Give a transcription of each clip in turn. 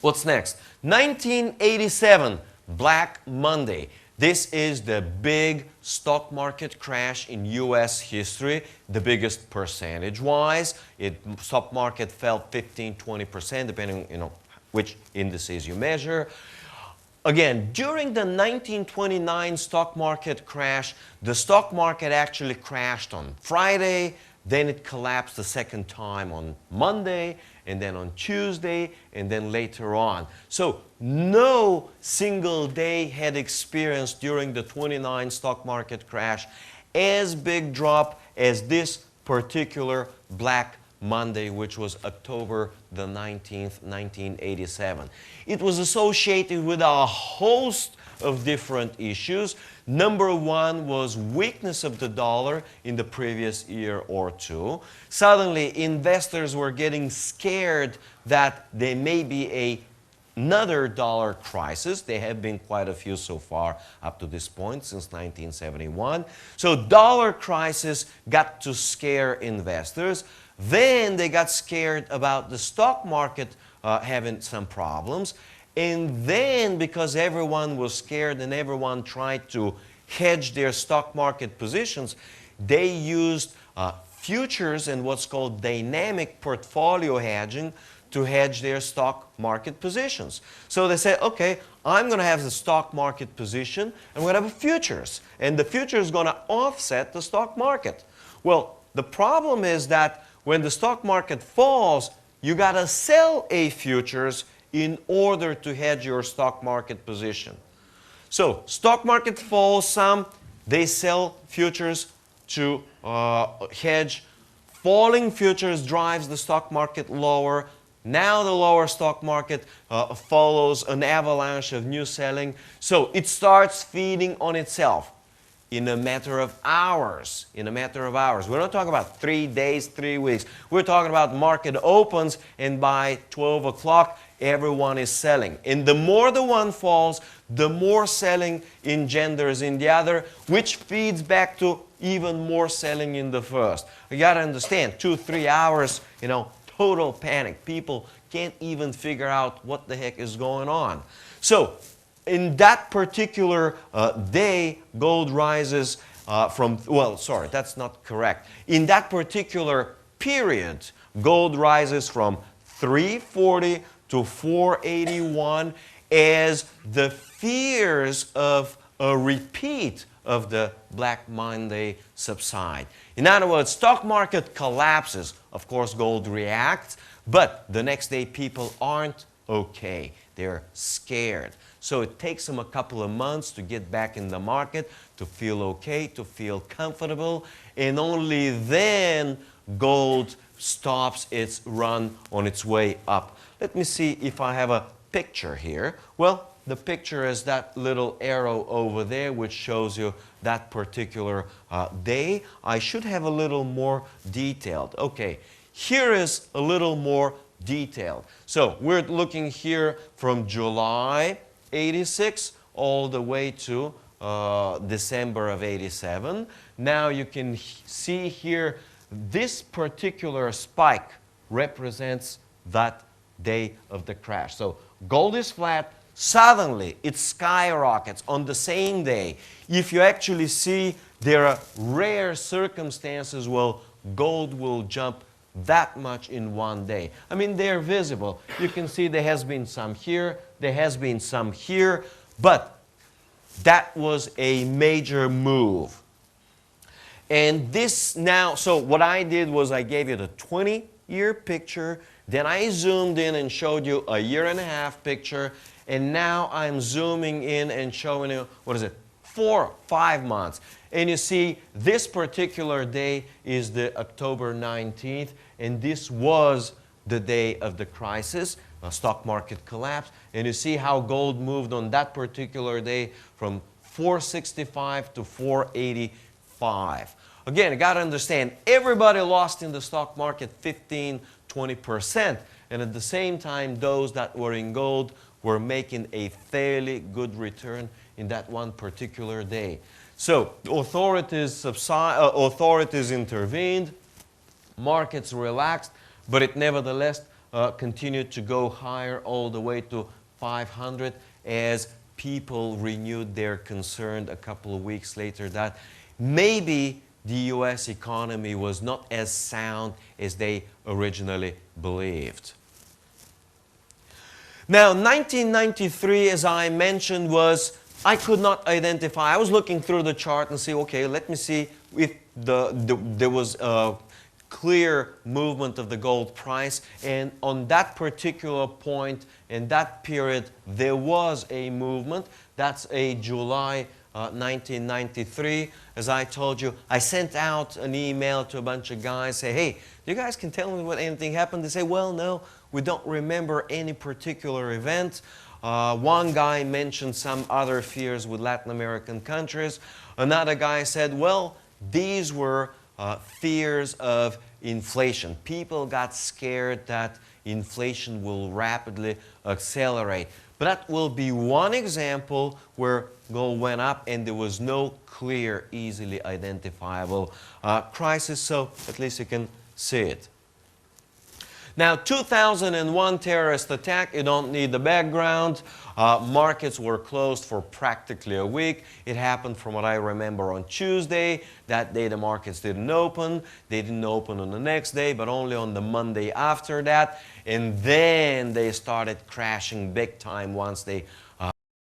What's next? 1987, Black Monday. This is the big stock market crash in US history, the biggest percentage-wise. Stock market fell 15–20%, depending which indices you measure. Again, during the 1929 stock market crash, the stock market actually crashed on Friday, then it collapsed the second time on Monday, and then on Tuesday, and then later on. So no single day had experienced during the 29 stock market crash as big drop as this particular Black Monday, which was October the 19th, 1987. It was associated with a host of different issues. Number one was weakness of the dollar in the previous year or two. Suddenly, investors were getting scared that there may be another dollar crisis. There have been quite a few so far up to this point since 1971. So dollar crisis got to scare investors. Then they got scared about the stock market having some problems. And then, because everyone was scared and everyone tried to hedge their stock market positions, they used futures and what's called dynamic portfolio hedging to hedge their stock market positions. So they said, okay, I'm going to have the stock market position, and I'm going to have futures. And the future is going to offset the stock market. Well, the problem is that when the stock market falls, you got to sell a futures in order to hedge your stock market position. So stock market falls some, they sell futures to hedge. Falling futures drives the stock market lower. Now the lower stock market follows an avalanche of new selling. So it starts feeding on itself in a matter of hours. In a matter of hours. We're not talking about 3 days, 3 weeks. We're talking about market opens and by 12 o'clock everyone is selling. And the more the one falls, the more selling engenders in the other, which feeds back to even more selling in the first. You got to understand, 2–3 hours, total panic. People can't even figure out what the heck is going on. So in that particular day, gold rises that's not correct. In that particular period, gold rises from 340 to 481 as the fears of a repeat of the Black Monday subside. In other words, stock market collapses. Of course, gold reacts, but the next day people aren't okay. They're scared. So it takes them a couple of months to get back in the market, to feel okay, to feel comfortable, and only then gold stops its run on its way up. Let me see if I have a picture here. Well, the picture is that little arrow over there which shows you that particular day. I should have a little more detailed. Okay, here is a little more detailed. So we're looking here from July 86 all the way to December of 87. Now you can see here this particular spike represents that day of the crash. So gold is flat. Suddenly it skyrockets on the same day. If you actually see, there are rare circumstances where gold will jump that much in one day. I mean, they're visible. You can see there has been some here, there has been some here, but that was a major move. And this now, so what I did was I gave you the 20-year picture, then I zoomed in and showed you a 1.5-year picture, and now I'm zooming in and showing you, 4–5 months. And you see, this particular day is the October 19th, and this was the day of the crisis, a stock market collapse. And you see how gold moved on that particular day from 465 to 485. Again, you got to understand, everybody lost in the stock market 15–20%. And at the same time, those that were in gold were making a fairly good return in that one particular day. So authorities intervened, markets relaxed, but it nevertheless continued to go higher all the way to 500 as people renewed their concern a couple of weeks later that maybe the US economy was not as sound as they originally believed. Now, 1993, as I mentioned, I could not identify. I was looking through the chart and see, okay, let me see if there was a clear movement of the gold price. And on that particular point, in that period, there was a movement. That's a July 1993. As I told you, I sent out an email to a bunch of guys, say, hey, you guys can tell me what anything happened? They say, well, no, we don't remember any particular event. One guy mentioned some other fears with Latin American countries. Another guy said, well, these were fears of inflation. People got scared that inflation will rapidly accelerate. But that will be one example where gold went up and there was no clear, easily identifiable crisis, so at least you can see it. Now, 2001 terrorist attack, you don't need the background. Markets were closed for practically a week. It happened, from what I remember, on Tuesday. That day the markets didn't open. They didn't open on the next day, but only on the Monday after that. And then they started crashing big time once they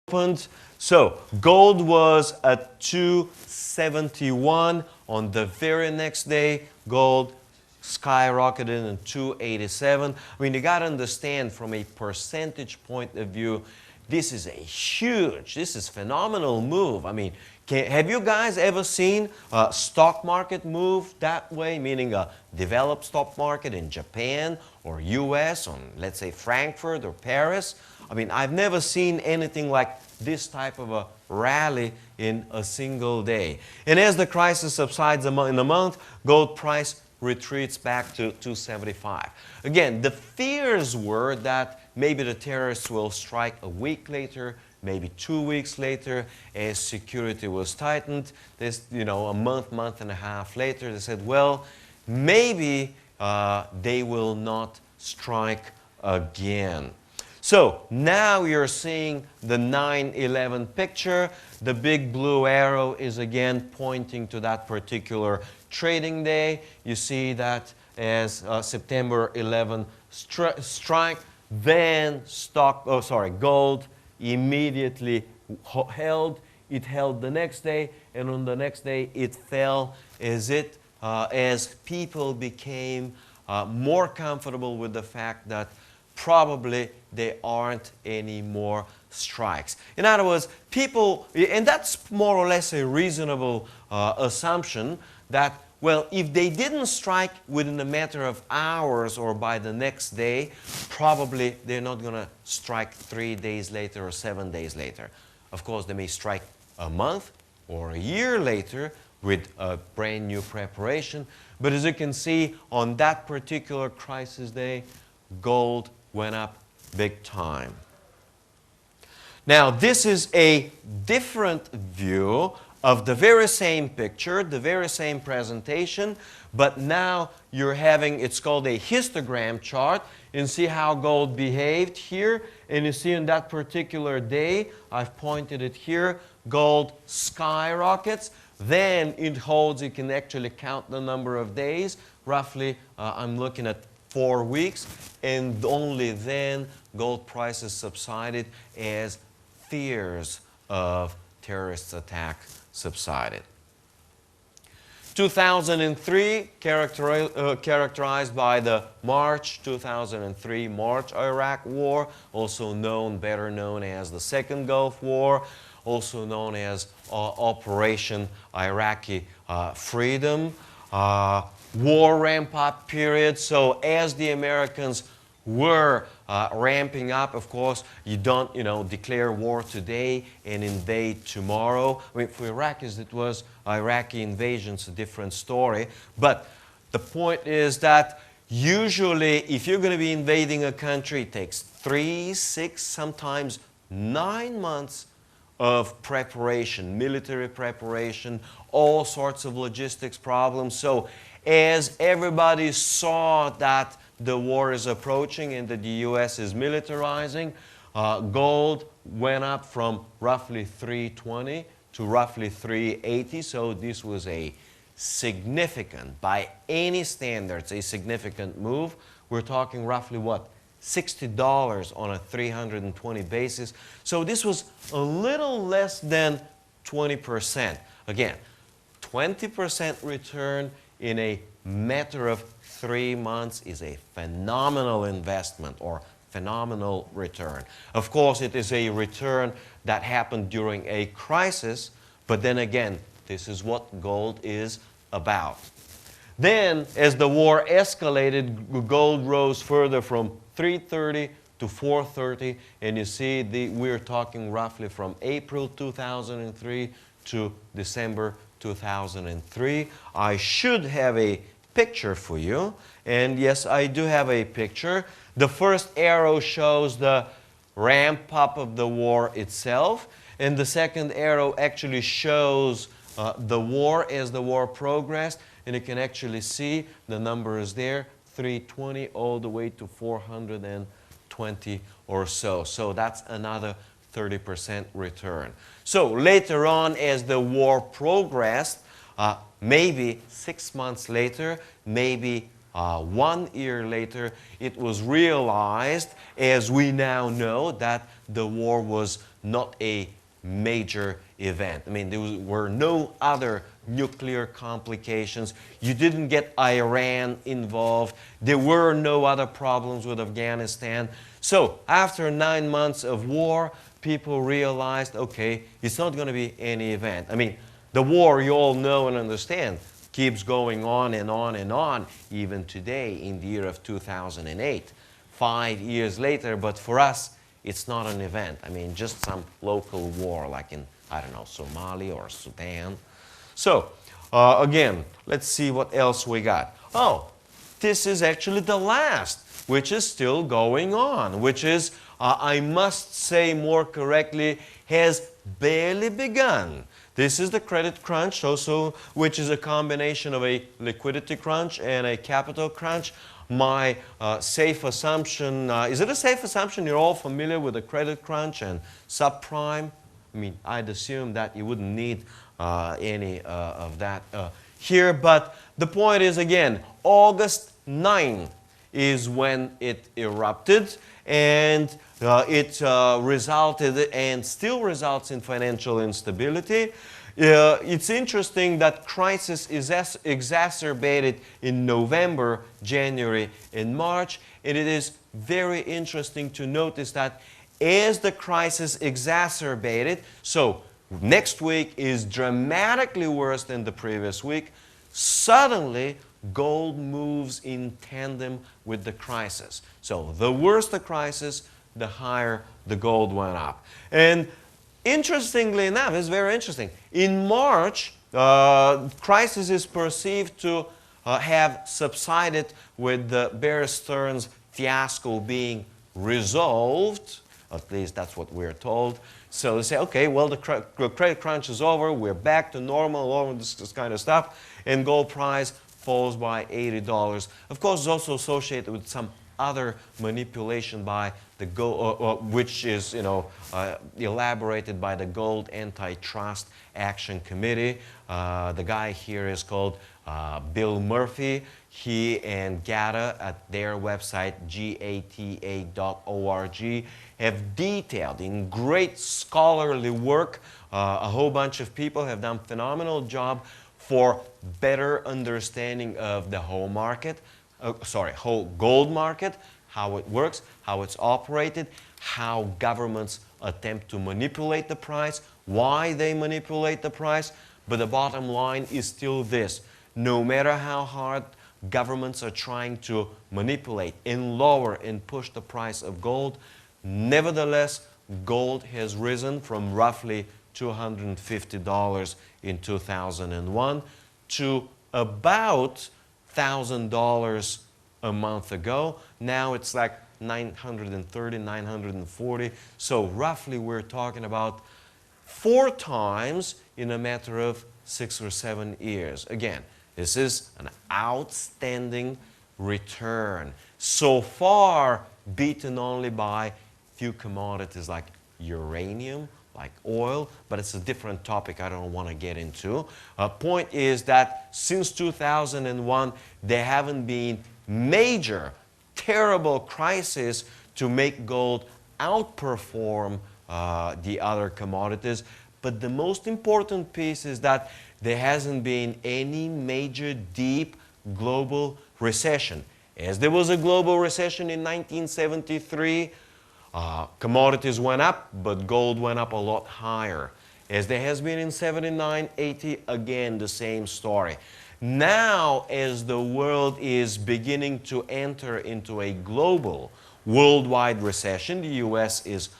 opened. So gold was at 271. On the very next day, gold skyrocketed in 287. I mean, you got to understand from a percentage point of view, this is phenomenal move. I mean, have you guys ever seen a stock market move that way, meaning a developed stock market in Japan or US, on let's say Frankfurt or Paris? I mean, I've never seen anything like this type of a rally in a single day. And as the crisis subsides in a month, gold price retreats back to 275. Again, the fears were that maybe the terrorists will strike a week later, maybe 2 weeks later, as security was tightened. This, a month and a half later, they said, well, maybe they will not strike again. So now you're seeing the 9/11 picture. The big blue arrow is again pointing to that particular trading day. You see that as September 11 strike, then gold immediately held. It held the next day, and on the next day it fell as people became more comfortable with the fact that probably there aren't any more strikes. In other words, people, and that's more or less a reasonable assumption, that, well, if they didn't strike within a matter of hours or by the next day, probably they're not going to strike 3 days later or 7 days later. Of course, they may strike a month or a year later with a brand new preparation. But as you can see, on that particular crisis day, gold went up big time. Now, this is a different view of the very same picture, the very same presentation, but now you're having, it's called a histogram chart, and see how gold behaved here. And you see on that particular day, I've pointed it here, gold skyrockets. Then it holds, you can actually count the number of days. Roughly, I'm looking at 4 weeks, and only then gold prices subsided as fears of terrorist attack subsided. 2003, characterized by the March 2003 March-Iraq War, also better known as the Second Gulf War, also known as Operation Iraqi Freedom. War ramp-up period. So as the Americans were ramping up, of course, you don't, declare war today and invade tomorrow. I mean, for Iraqis, it was Iraqi invasions, a different story. But the point is that usually, if you're going to be invading a country, it takes 3, 6, sometimes 9 months of preparation, military preparation, all sorts of logistics problems. So as everybody saw that the war is approaching and that the U.S. is militarizing, gold went up from roughly 320 to roughly 380. So this was a significant, by any standards, a significant move. We're talking roughly what? $60 on a 320 basis. So this was a little less than 20%. Again, 20% return in a matter of 3 months is a phenomenal investment or phenomenal return. Of course, it is a return that happened during a crisis, but then again, this is what gold is about. Then, as the war escalated, gold rose further from 330 to 430, and you see we're talking roughly from April 2003 to December 2003. I should have a picture for you, and yes, I do have a picture. The first arrow shows the ramp up of the war itself, and the second arrow actually shows the war as the war progressed, and you can actually see the number is there, 320 all the way to 420 or so. So that's another 30% return. So later on, as the war progressed, maybe 6 months later, maybe 1 year later, it was realized, as we now know, that the war was not a major event. I mean, there were no other nuclear complications. You didn't get Iran involved. There were no other problems with Afghanistan. So after 9 months of war, people realized, okay, it's not going to be any event. I mean, the war, you all know and understand, keeps going on and on and on, even today in the year of 2008. 5 years later, but for us, it's not an event. I mean, just some local war like in, I don't know, Somalia or Sudan. So, again, let's see what else we got. Oh, this is actually the last, which is still going on, which is, I must say more correctly, has barely begun. This is the credit crunch, also, which is a combination of a liquidity crunch and a capital crunch. My safe assumption, is it a safe assumption you're all familiar with the credit crunch and subprime? I mean, I'd assume that you wouldn't need any of that here, but the point is, again, August 9 is when it erupted, and it resulted and still results in financial instability. It's interesting that crisis is exacerbated in November, January, and March, and it is very interesting to notice that as the crisis exacerbated, so next week is dramatically worse than the previous week, suddenly gold moves in tandem with the crisis. So the worse the crisis, the higher the gold went up. And interestingly enough, it's very interesting. In March, crisis is perceived to have subsided with the Bear Stearns fiasco being resolved. At least that's what we're told. So they say, okay, well, the credit crunch is over. We're back to normal, all of this kind of stuff. And gold price falls by $80. Of course, it's also associated with some other manipulation by the gold, which is, elaborated by the Gold Antitrust Action Committee. The guy here is called Bill Murphy. He and GATA at their website, gata.org, have detailed in great scholarly work. A whole bunch of people have done a phenomenal job for better understanding of the whole market. Whole gold market, how it works, how it's operated, how governments attempt to manipulate the price, why they manipulate the price. But the bottom line is still this: no matter how hard governments are trying to manipulate and lower and push the price of gold, nevertheless, gold has risen from roughly $250 in 2001 to about $1,000 a month ago. Now it's like $930, $940. So roughly we're talking about 4 times in a matter of 6 or 7 years. Again, this is an outstanding return. So far, beaten only by few commodities like uranium, like oil, but it's a different topic I don't want to get into. Point is that since 2001, there haven't been major, terrible crises to make gold outperform the other commodities. But the most important piece is that there hasn't been any major deep global recession. As there was a global recession in 1973, commodities went up, but gold went up a lot higher. As there has been in 79, 80, again the same story. Now, as the world is beginning to enter into a global, worldwide recession, the US is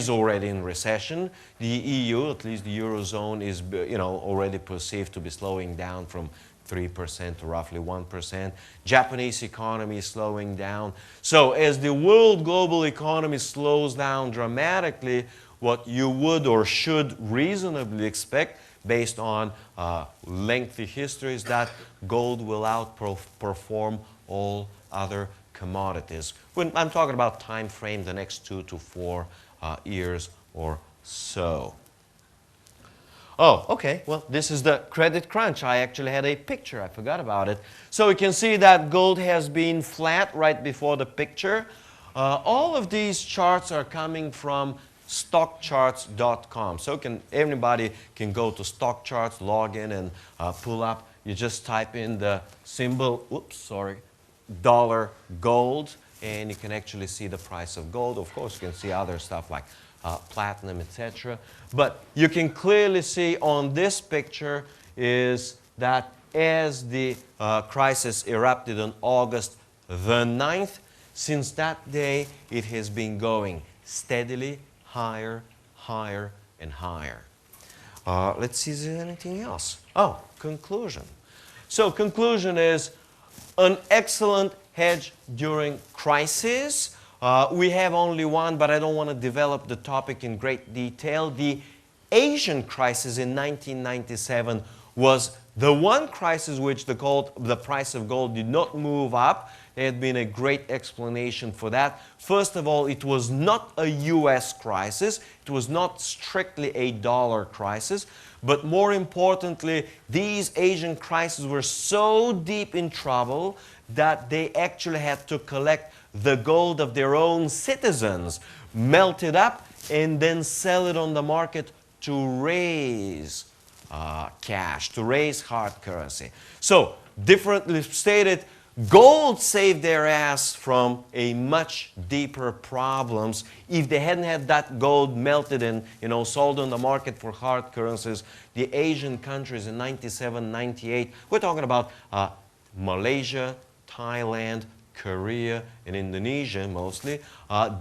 already in recession. The EU, at least the Eurozone, is already perceived to be slowing down from 3% to roughly 1%. Japanese economy is slowing down. So as the world global economy slows down dramatically, what you would or should reasonably expect based on lengthy history is that gold will outperform all other commodities. When I'm talking about time frame, the next 2 to 4 years or so. Oh, okay. Well, this is the credit crunch. I actually had a picture. I forgot about it. So you can see that gold has been flat right before the picture. All of these charts are coming from stockcharts.com. So anybody can go to stock charts, log in, and pull up. You just type in the symbol, dollar gold, and you can actually see the price of gold. Of course, you can see other stuff like platinum, etc. But you can clearly see on this picture is that as the crisis erupted on August the 9th, since that day it has been going steadily higher, higher, and higher. Let's see if there's anything else. Oh, conclusion. So conclusion is an excellent hedge during crisis. We have only one, but I don't want to develop the topic in great detail. The Asian crisis in 1997 was the one crisis which the price of gold did not move up. There had been a great explanation for that. First of all, it was not a US crisis. It was not strictly a dollar crisis. But more importantly, these Asian crises were so deep in trouble that they actually had to collect the gold of their own citizens, melt it up, and then sell it on the market to raise cash, to raise hard currency. So, differently stated, gold saved their ass from a much deeper problems. If they hadn't had that gold melted and sold on the market for hard currencies, the Asian countries in 97, 98, we're talking about Malaysia, Thailand, Korea, and Indonesia mostly,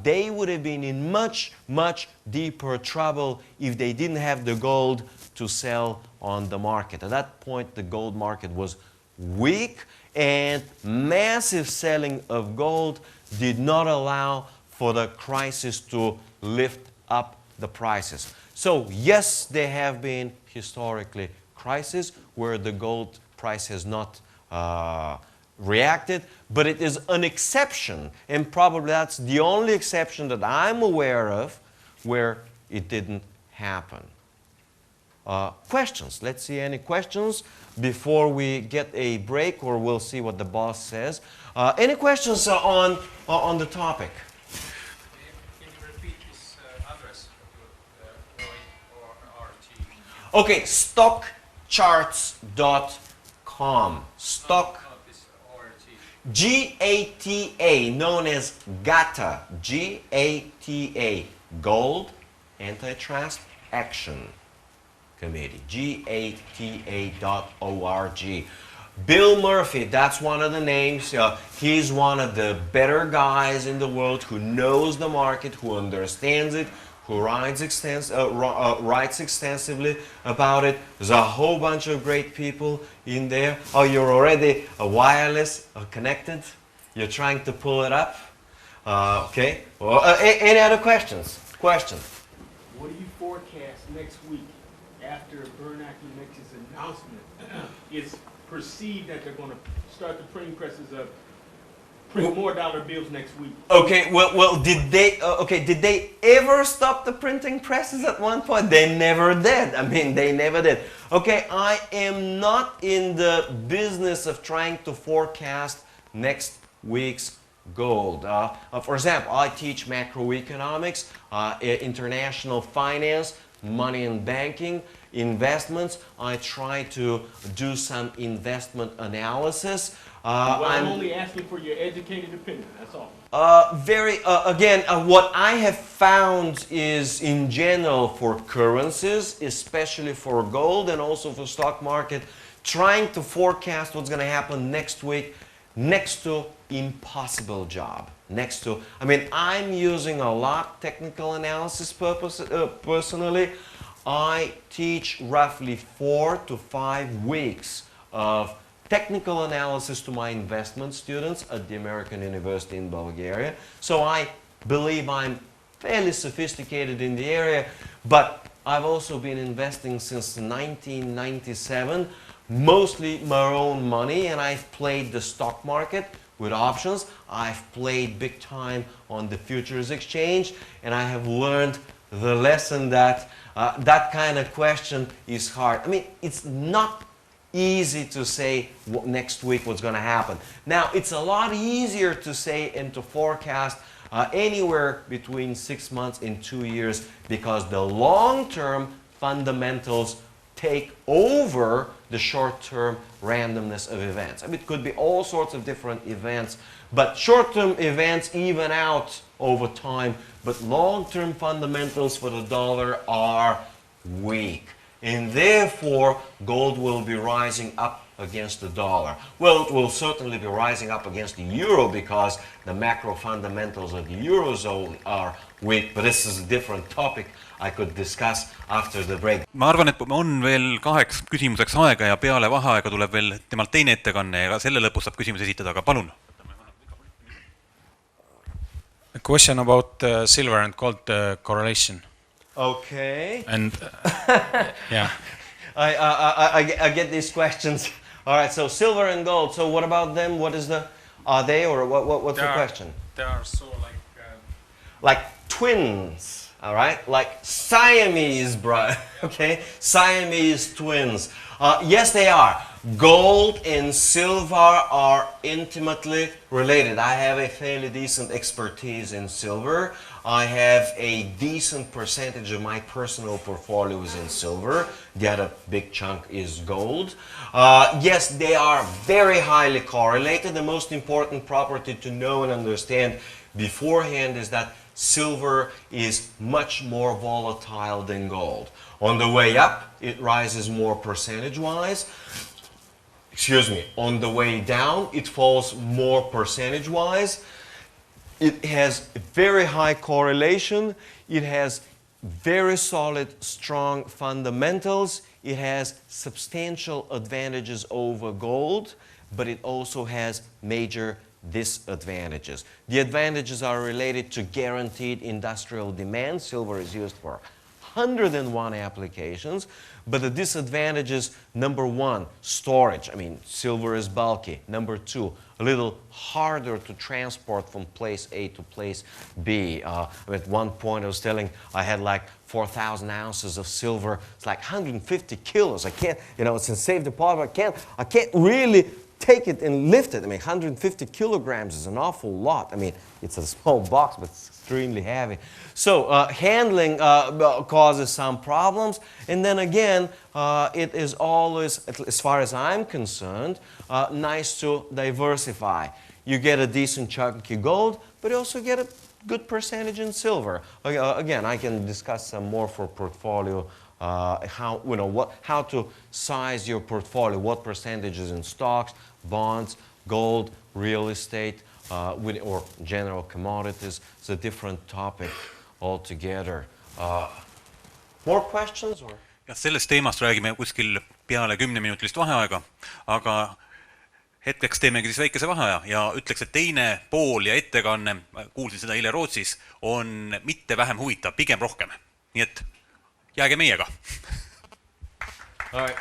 they would have been in much, much deeper trouble if they didn't have the gold to sell on the market. At that point, the gold market was weak, and massive selling of gold did not allow for the crisis to lift up the prices. So yes, there have been historically crises where the gold price has not reacted, but it is an exception, and probably that's the only exception that I'm aware of where it didn't happen. Questions? Let's see any questions before we get a break, or we'll see what the boss says. Any questions on the topic? Can you repeat this address of ORT? Okay, stockcharts.com. Stock. G-A-T-A, known as GATA, G-A-T-A, Gold Antitrust Action Committee, GATA.org. Bill Murphy, that's one of the names. He's one of the better guys in the world who knows the market, who understands it, who writes extensively about it. There's a whole bunch of great people in there. Oh, you're already wireless connected? You're trying to pull it up? Okay. Well, any other questions? Question? What do you forecast next week after Bernanke makes his announcement? It's perceived that they're going to start the printing presses up print more dollar bills next week. Okay, well, did they ever stop the printing presses at one point? They never did. I mean, they never did. Okay, I am not in the business of trying to forecast next week's gold. For example, I teach macroeconomics, international finance, money and banking, investments. I try to do some investment analysis. Well, I'm only asking for your educated opinion, that's all. What I have found is in general for currencies, especially for gold and also for stock market, trying to forecast what's going to happen next week, next to impossible job. I'm using a lot technical analysis personally. I teach roughly 4 to 5 weeks of technical analysis to my investment students at the American University in Bulgaria. So I believe I'm fairly sophisticated in the area, but I've also been investing since 1997, mostly my own money, and I've played the stock market with options. I've played big time on the futures exchange, and I have learned the lesson that that kind of question is hard. I mean, it's not easy to say next week what's going to happen. Now, it's a lot easier to say and to forecast anywhere between 6 months and 2 years because the long-term fundamentals take over the short-term randomness of events. I mean, it could be all sorts of different events, but short-term events even out over time, but long-term fundamentals for the dollar are weak. And therefore, gold will be rising up against the dollar. Well, it will certainly be rising up against the euro because the macro fundamentals of the eurozone are weak, but this is a different topic I could discuss after the break. Ma arvan, et on veel 2 küsimuseks aega ja peale vaheaega tuleb veel temalt teine ettekanne ja selle lõpus saab küsimus esitada, aga palun. A question about silver and gold correlation. Okay. And yeah. I get these questions. All right, so silver and gold. So what about them? What is are they or what's the question? They are so like twins, all right? Like Siamese, bro. Okay? Siamese twins. Yes, they are. Gold and silver are intimately related. I have a fairly decent expertise in silver. I have a decent percentage of my personal portfolio is in silver. The other big chunk is gold. Yes, they are very highly correlated. The most important property to know and understand beforehand is that silver is much more volatile than gold. On the way up, it rises more percentage-wise. Excuse me, on the way down, it falls more percentage-wise. It has very high correlation. It has very solid, strong fundamentals. It has substantial advantages over gold, but it also has major disadvantages. The advantages are related to guaranteed industrial demand. Silver is used for 101 applications, but the disadvantages, number 1, storage. I mean, silver is bulky. Number 2, a little harder to transport from place A to place B. At one point I was telling I had like 4,000 ounces of silver. It's like 150 kilos. I can't, it's in safe deposit. I can't really take it and lift it. I mean, 150 kilograms is an awful lot. I mean, it's a small box, but it's extremely heavy. So handling causes some problems. And then again, it is always, as far as I'm concerned, nice to diversify. You get a decent chunky gold, but you also get a good percentage in silver. Again, I can discuss some more for portfolio. How to size your portfolio, what percentages in stocks, bonds, gold, real estate, or general commodities. It's a different topic altogether. More questions? Or? Ja, sellest teemast räägime kuskil peale 10-minutilist vaheaega, aga hetkeks teemegi siis väikese vaheaja ja ütleks, et teine pool ja ettekanne, kuulsin seda eile Rootsis, on mitte vähem huvitav, pigem rohkem. Nii et jääge meiega. All right.